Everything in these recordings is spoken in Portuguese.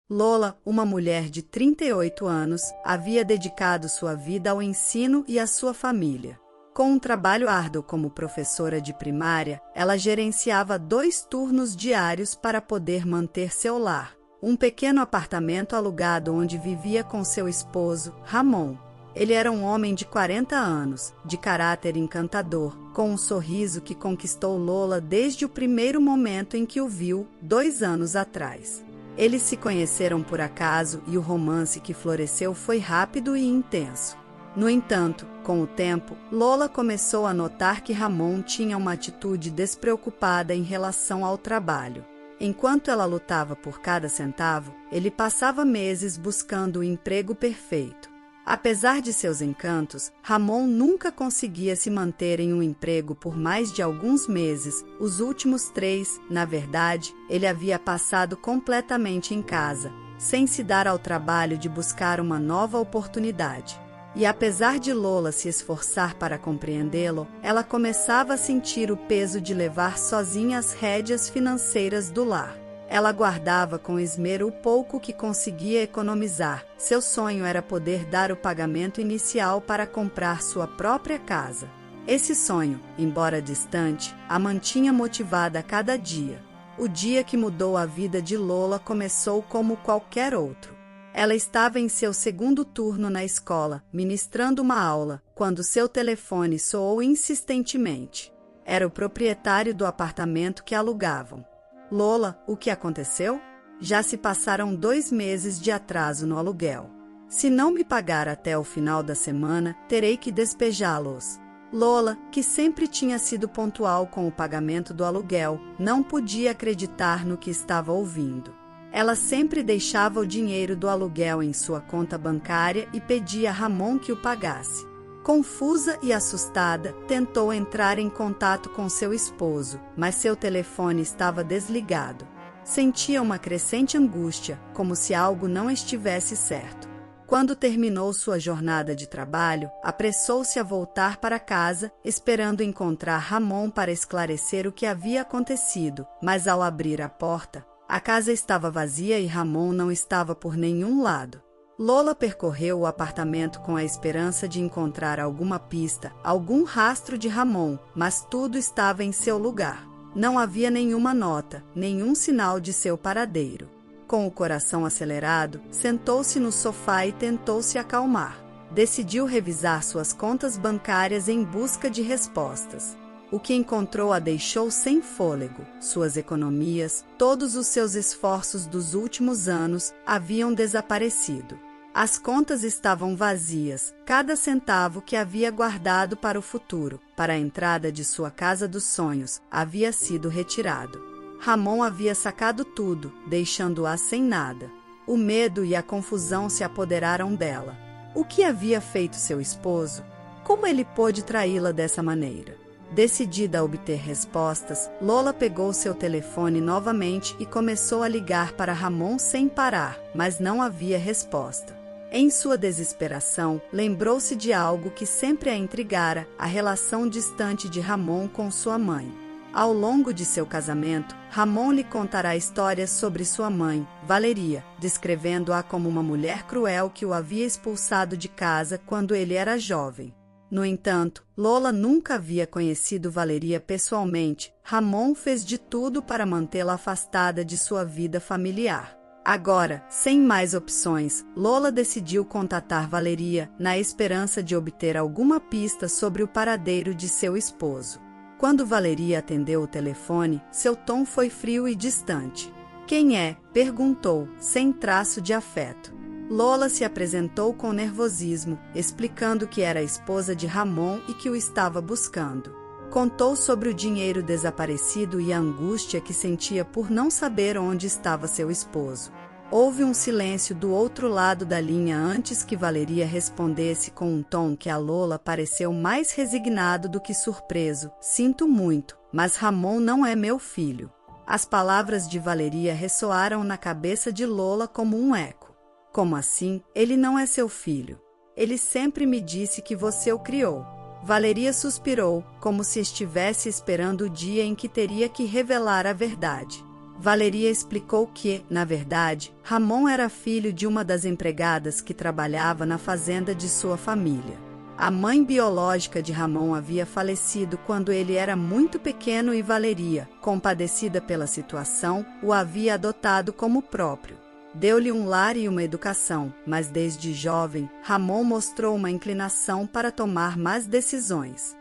Lola, uma mulher de 38 anos, havia dedicado sua vida ao ensino e à sua família. Com um trabalho árduo como professora de primária, ela gerenciava 2 turnos diários para poder manter seu lar. Um pequeno apartamento alugado onde vivia com seu esposo, Ramon. Ele era um homem de 40 anos, de caráter encantador, com um sorriso que conquistou Lola desde o primeiro momento em que o viu, 2 anos atrás. Eles se conheceram por acaso e o romance que floresceu foi rápido e intenso. No entanto, com o tempo, Lola começou a notar que Ramon tinha uma atitude despreocupada em relação ao trabalho. Enquanto ela lutava por cada centavo, ele passava meses buscando o emprego perfeito. Apesar de seus encantos, Ramon nunca conseguia se manter em um emprego por mais de alguns meses. Os últimos 3, na verdade, ele havia passado completamente em casa, sem se dar ao trabalho de buscar uma nova oportunidade. E apesar de Lola se esforçar para compreendê-lo, ela começava a sentir o peso de levar sozinha as rédeas financeiras do lar. Ela guardava com esmero o pouco que conseguia economizar. Seu sonho era poder dar o pagamento inicial para comprar sua própria casa. Esse sonho, embora distante, a mantinha motivada a cada dia. O dia que mudou a vida de Lola começou como qualquer outro. Ela estava em seu 2º turno na escola, ministrando uma aula, quando seu telefone soou insistentemente. Era o proprietário do apartamento que alugavam. Lola, o que aconteceu? Já se passaram 2 meses de atraso no aluguel. Se não me pagar até o final da semana, terei que despejá-los. Lola, que sempre tinha sido pontual com o pagamento do aluguel, não podia acreditar no que estava ouvindo. Ela sempre deixava o dinheiro do aluguel em sua conta bancária e pedia a Ramon que o pagasse. Confusa e assustada, tentou entrar em contato com seu esposo, mas seu telefone estava desligado. Sentia uma crescente angústia, como se algo não estivesse certo. Quando terminou sua jornada de trabalho, apressou-se a voltar para casa, esperando encontrar Ramon para esclarecer o que havia acontecido, mas ao abrir a porta, a casa estava vazia e Ramon não estava por nenhum lado. Lola percorreu o apartamento com a esperança de encontrar alguma pista, algum rastro de Ramon, mas tudo estava em seu lugar. Não havia nenhuma nota, nenhum sinal de seu paradeiro. Com o coração acelerado, sentou-se no sofá e tentou se acalmar. Decidiu revisar suas contas bancárias em busca de respostas. O que encontrou a deixou sem fôlego. Suas economias, todos os seus esforços dos últimos anos haviam desaparecido. As contas estavam vazias, cada centavo que havia guardado para o futuro, para a entrada de sua casa dos sonhos, havia sido retirado. Ramon havia sacado tudo, deixando-a sem nada. O medo e a confusão se apoderaram dela. O que havia feito seu esposo? Como ele pôde traí-la dessa maneira? Decidida a obter respostas, Lola pegou seu telefone novamente e começou a ligar para Ramon sem parar, mas não havia resposta. Em sua desesperação, lembrou-se de algo que sempre a intrigara, a relação distante de Ramon com sua mãe. Ao longo de seu casamento, Ramon lhe contará histórias sobre sua mãe, Valeria, descrevendo-a como uma mulher cruel que o havia expulsado de casa quando ele era jovem. No entanto, Lola nunca havia conhecido Valeria pessoalmente. Ramon fez de tudo para mantê-la afastada de sua vida familiar. Agora, sem mais opções, Lola decidiu contatar Valeria, na esperança de obter alguma pista sobre o paradeiro de seu esposo. Quando Valeria atendeu o telefone, seu tom foi frio e distante. "Quem é?", perguntou, sem traço de afeto. Lola se apresentou com nervosismo, explicando que era a esposa de Ramon e que o estava buscando. Contou sobre o dinheiro desaparecido e a angústia que sentia por não saber onde estava seu esposo. Houve um silêncio do outro lado da linha antes que Valeria respondesse com um tom que a Lola pareceu mais resignado do que surpreso. "Sinto muito, mas Ramon não é meu filho." As palavras de Valeria ressoaram na cabeça de Lola como um eco. "Como assim? Ele não é seu filho. Ele sempre me disse que você o criou." Valeria suspirou, como se estivesse esperando o dia em que teria que revelar a verdade. Valeria explicou que, na verdade, Ramon era filho de uma das empregadas que trabalhava na fazenda de sua família. A mãe biológica de Ramon havia falecido quando ele era muito pequeno e Valeria, compadecida pela situação, o havia adotado como próprio. Deu-lhe um lar e uma educação, mas desde jovem, Ramon mostrou uma inclinação para tomar más decisões.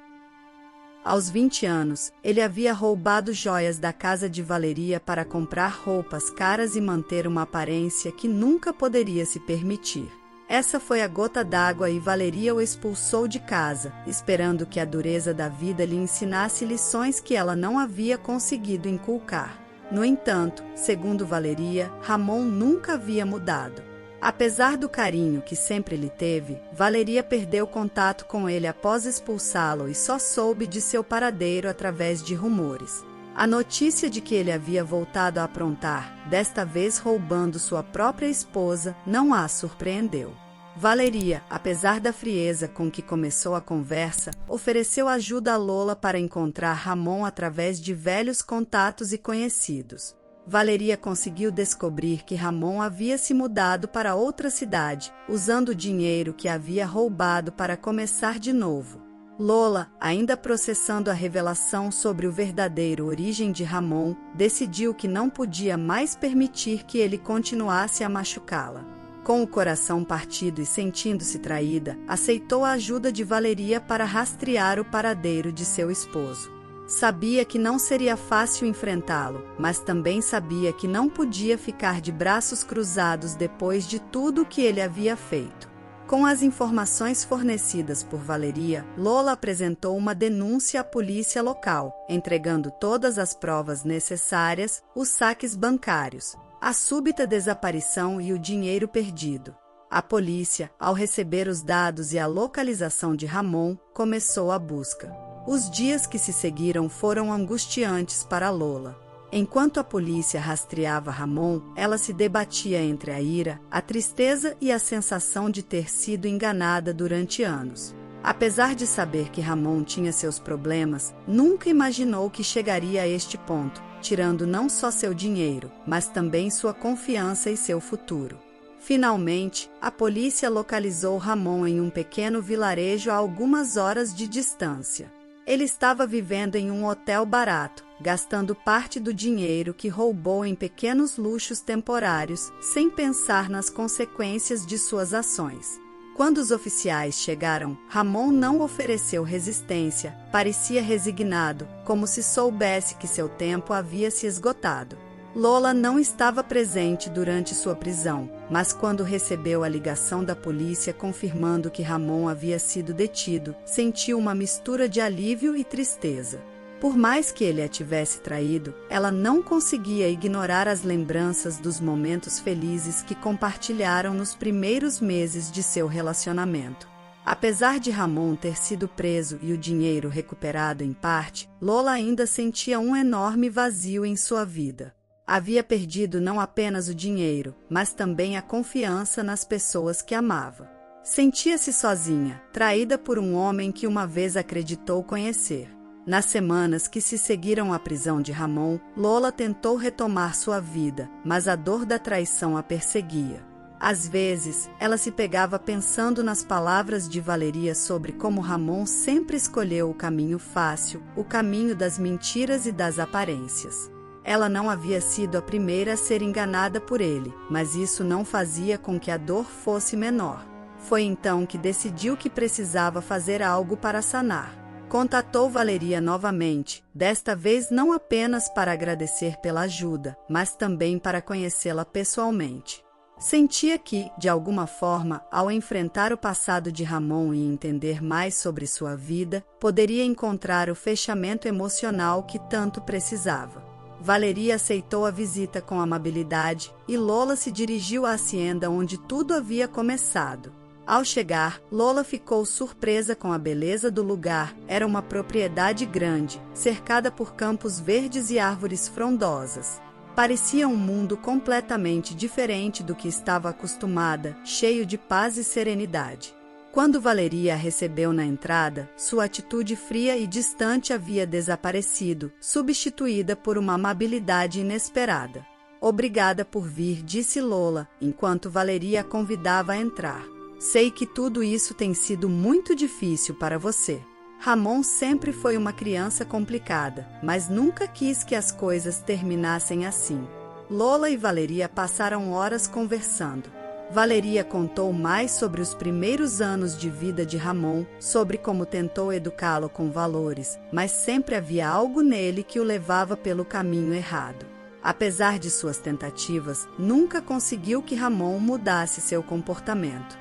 Aos 20 anos, ele havia roubado joias da casa de Valeria para comprar roupas caras e manter uma aparência que nunca poderia se permitir. Essa foi a gota d'água e Valeria o expulsou de casa, esperando que a dureza da vida lhe ensinasse lições que ela não havia conseguido inculcar. No entanto, segundo Valeria, Ramon nunca havia mudado. Apesar do carinho que sempre lhe teve, Valeria perdeu contato com ele após expulsá-lo e só soube de seu paradeiro através de rumores. A notícia de que ele havia voltado a aprontar, desta vez roubando sua própria esposa, não a surpreendeu. Valeria, apesar da frieza com que começou a conversa, ofereceu ajuda a Lola para encontrar Ramon através de velhos contatos e conhecidos. Valeria conseguiu descobrir que Ramon havia se mudado para outra cidade, usando o dinheiro que havia roubado para começar de novo. Lola, ainda processando a revelação sobre o verdadeiro origem de Ramon, decidiu que não podia mais permitir que ele continuasse a machucá-la. Com o coração partido e sentindo-se traída, aceitou a ajuda de Valeria para rastrear o paradeiro de seu esposo. Sabia que não seria fácil enfrentá-lo, mas também sabia que não podia ficar de braços cruzados depois de tudo o que ele havia feito. Com as informações fornecidas por Valeria, Lola apresentou uma denúncia à polícia local, entregando todas as provas necessárias, os saques bancários, a súbita desaparição e o dinheiro perdido. A polícia, ao receber os dados e a localização de Ramon, começou a busca. Os dias que se seguiram foram angustiantes para Lola. Enquanto a polícia rastreava Ramon, ela se debatia entre a ira, a tristeza e a sensação de ter sido enganada durante anos. Apesar de saber que Ramon tinha seus problemas, nunca imaginou que chegaria a este ponto, tirando não só seu dinheiro, mas também sua confiança e seu futuro. Finalmente, a polícia localizou Ramon em um pequeno vilarejo a algumas horas de distância. Ele estava vivendo em um hotel barato, gastando parte do dinheiro que roubou em pequenos luxos temporários, sem pensar nas consequências de suas ações. Quando os oficiais chegaram, Ramon não ofereceu resistência, parecia resignado, como se soubesse que seu tempo havia se esgotado. Lola não estava presente durante sua prisão, mas quando recebeu a ligação da polícia confirmando que Ramon havia sido detido, sentiu uma mistura de alívio e tristeza. Por mais que ele a tivesse traído, ela não conseguia ignorar as lembranças dos momentos felizes que compartilharam nos primeiros meses de seu relacionamento. Apesar de Ramon ter sido preso e o dinheiro recuperado em parte, Lola ainda sentia um enorme vazio em sua vida. Havia perdido não apenas o dinheiro, mas também a confiança nas pessoas que amava. Sentia-se sozinha, traída por um homem que uma vez acreditou conhecer. Nas semanas que se seguiram à prisão de Ramon, Lola tentou retomar sua vida, mas a dor da traição a perseguia. Às vezes, ela se pegava pensando nas palavras de Valeria sobre como Ramon sempre escolheu o caminho fácil, o caminho das mentiras e das aparências. Ela não havia sido a primeira a ser enganada por ele, mas isso não fazia com que a dor fosse menor. Foi então que decidiu que precisava fazer algo para sanar. Contatou Valeria novamente, desta vez não apenas para agradecer pela ajuda, mas também para conhecê-la pessoalmente. Sentia que, de alguma forma, ao enfrentar o passado de Ramon e entender mais sobre sua vida, poderia encontrar o fechamento emocional que tanto precisava. Valeria aceitou a visita com amabilidade e Lola se dirigiu à hacienda onde tudo havia começado. Ao chegar, Lola ficou surpresa com a beleza do lugar. Era uma propriedade grande, cercada por campos verdes e árvores frondosas. Parecia um mundo completamente diferente do que estava acostumada, cheio de paz e serenidade. Quando Valeria a recebeu na entrada, sua atitude fria e distante havia desaparecido, substituída por uma amabilidade inesperada. Obrigada por vir, disse Lola, enquanto Valeria a convidava a entrar. Sei que tudo isso tem sido muito difícil para você. Ramon sempre foi uma criança complicada, mas nunca quis que as coisas terminassem assim. Lola e Valeria passaram horas conversando. Valeria contou mais sobre os primeiros anos de vida de Ramon, sobre como tentou educá-lo com valores, mas sempre havia algo nele que o levava pelo caminho errado. Apesar de suas tentativas, nunca conseguiu que Ramon mudasse seu comportamento.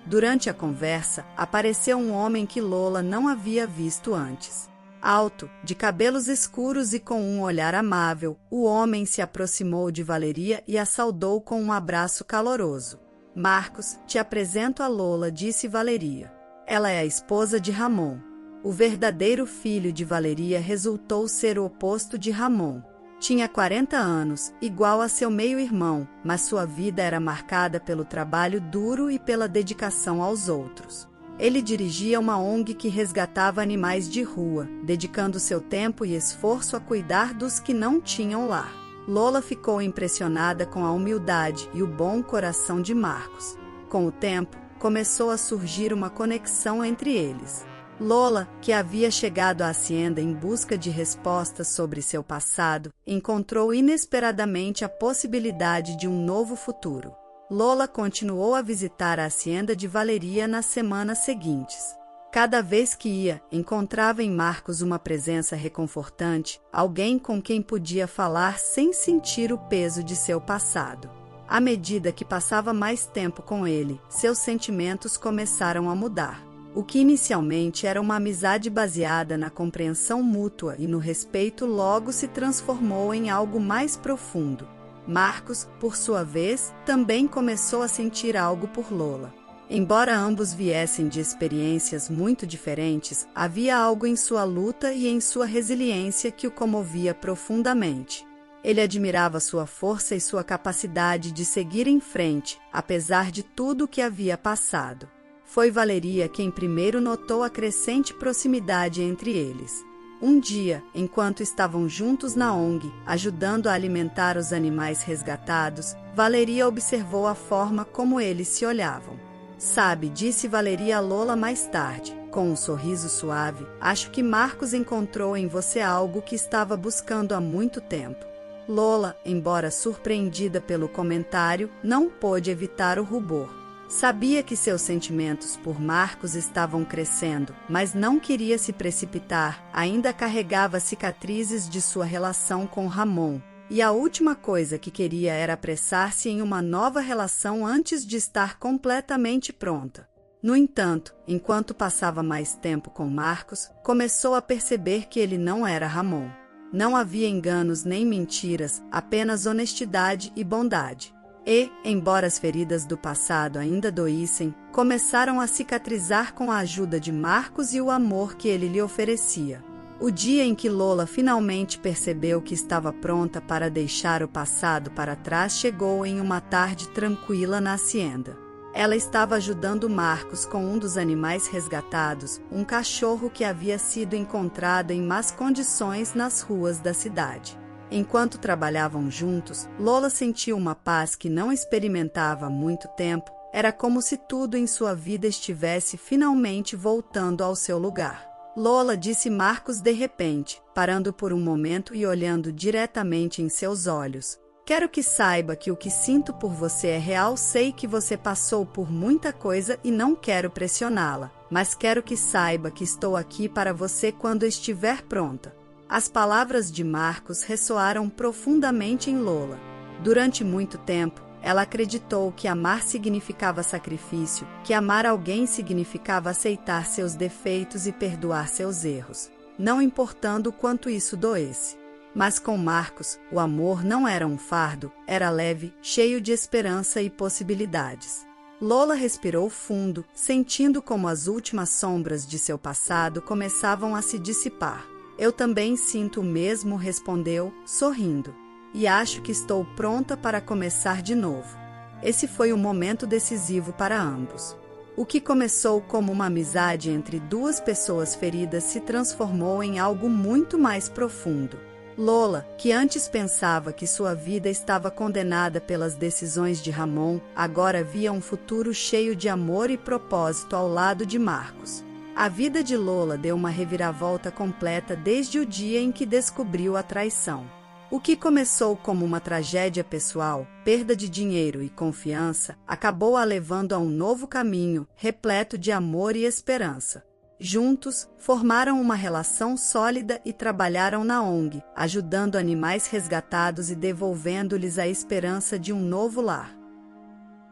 Durante a conversa, apareceu um homem que Lola não havia visto antes. Alto, de cabelos escuros e com um olhar amável, o homem se aproximou de Valeria e a saudou com um abraço caloroso. Marcos, te apresento a Lola, disse Valeria. Ela é a esposa de Ramon. O verdadeiro filho de Valeria resultou ser o oposto de Ramon. Tinha 40 anos, igual a seu meio-irmão, mas sua vida era marcada pelo trabalho duro e pela dedicação aos outros. Ele dirigia uma ONG que resgatava animais de rua, dedicando seu tempo e esforço a cuidar dos que não tinham lar. Lola ficou impressionada com a humildade e o bom coração de Marcos. Com o tempo, começou a surgir uma conexão entre eles. Lola, que havia chegado à hacienda em busca de respostas sobre seu passado, encontrou inesperadamente a possibilidade de um novo futuro. Lola continuou a visitar a hacienda de Valeria nas semanas seguintes. Cada vez que ia, encontrava em Marcos uma presença reconfortante, alguém com quem podia falar sem sentir o peso de seu passado. À medida que passava mais tempo com ele, seus sentimentos começaram a mudar. O que inicialmente era uma amizade baseada na compreensão mútua e no respeito logo se transformou em algo mais profundo. Marcos, por sua vez, também começou a sentir algo por Lola. Embora ambos viessem de experiências muito diferentes, havia algo em sua luta e em sua resiliência que o comovia profundamente. Ele admirava sua força e sua capacidade de seguir em frente, apesar de tudo o que havia passado. Foi Valeria quem primeiro notou a crescente proximidade entre eles. Um dia, enquanto estavam juntos na ONG, ajudando a alimentar os animais resgatados, Valeria observou a forma como eles se olhavam. Sabe, disse Valeria a Lola mais tarde, com um sorriso suave, acho que Marcos encontrou em você algo que estava buscando há muito tempo. Lola, embora surpreendida pelo comentário, não pôde evitar o rubor. Sabia que seus sentimentos por Marcos estavam crescendo, mas não queria se precipitar, ainda carregava cicatrizes de sua relação com Ramon, e a última coisa que queria era apressar-se em uma nova relação antes de estar completamente pronta. No entanto, enquanto passava mais tempo com Marcos, começou a perceber que ele não era Ramon. Não havia enganos nem mentiras, apenas honestidade e bondade. E, embora as feridas do passado ainda doíssem, começaram a cicatrizar com a ajuda de Marcos e o amor que ele lhe oferecia. O dia em que Lola finalmente percebeu que estava pronta para deixar o passado para trás chegou em uma tarde tranquila na hacienda. Ela estava ajudando Marcos com um dos animais resgatados, um cachorro que havia sido encontrado em más condições nas ruas da cidade. Enquanto trabalhavam juntos, Lola sentiu uma paz que não experimentava há muito tempo. Era como se tudo em sua vida estivesse finalmente voltando ao seu lugar. Lola, disse Marcos de repente, parando por um momento e olhando diretamente em seus olhos. Quero que saiba que o que sinto por você é real. Sei que você passou por muita coisa e não quero pressioná-la, mas quero que saiba que estou aqui para você quando estiver pronta. As palavras de Marcos ressoaram profundamente em Lola. Durante muito tempo, ela acreditou que amar significava sacrifício, que amar alguém significava aceitar seus defeitos e perdoar seus erros, não importando o quanto isso doesse. Mas com Marcos, o amor não era um fardo, era leve, cheio de esperança e possibilidades. Lola respirou fundo, sentindo como as últimas sombras de seu passado começavam a se dissipar. Eu também sinto o mesmo, respondeu, sorrindo. E acho que estou pronta para começar de novo. Esse foi um momento decisivo para ambos. O que começou como uma amizade entre duas pessoas feridas se transformou em algo muito mais profundo. Lola, que antes pensava que sua vida estava condenada pelas decisões de Ramon, agora via um futuro cheio de amor e propósito ao lado de Marcos. A vida de Lola deu uma reviravolta completa desde o dia em que descobriu a traição. O que começou como uma tragédia pessoal, perda de dinheiro e confiança, acabou a levando a um novo caminho, repleto de amor e esperança. Juntos, formaram uma relação sólida e trabalharam na ONG, ajudando animais resgatados e devolvendo-lhes a esperança de um novo lar.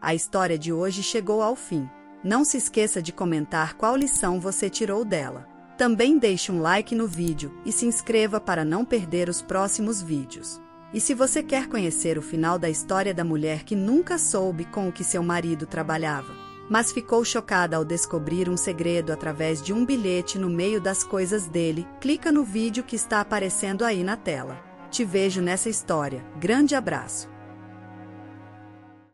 A história de hoje chegou ao fim. Não se esqueça de comentar qual lição você tirou dela. Também deixe um like no vídeo e se inscreva para não perder os próximos vídeos. E se você quer conhecer o final da história da mulher que nunca soube com o que seu marido trabalhava, mas ficou chocada ao descobrir um segredo através de um bilhete no meio das coisas dele, clica no vídeo que está aparecendo aí na tela. Te vejo nessa história. Grande abraço!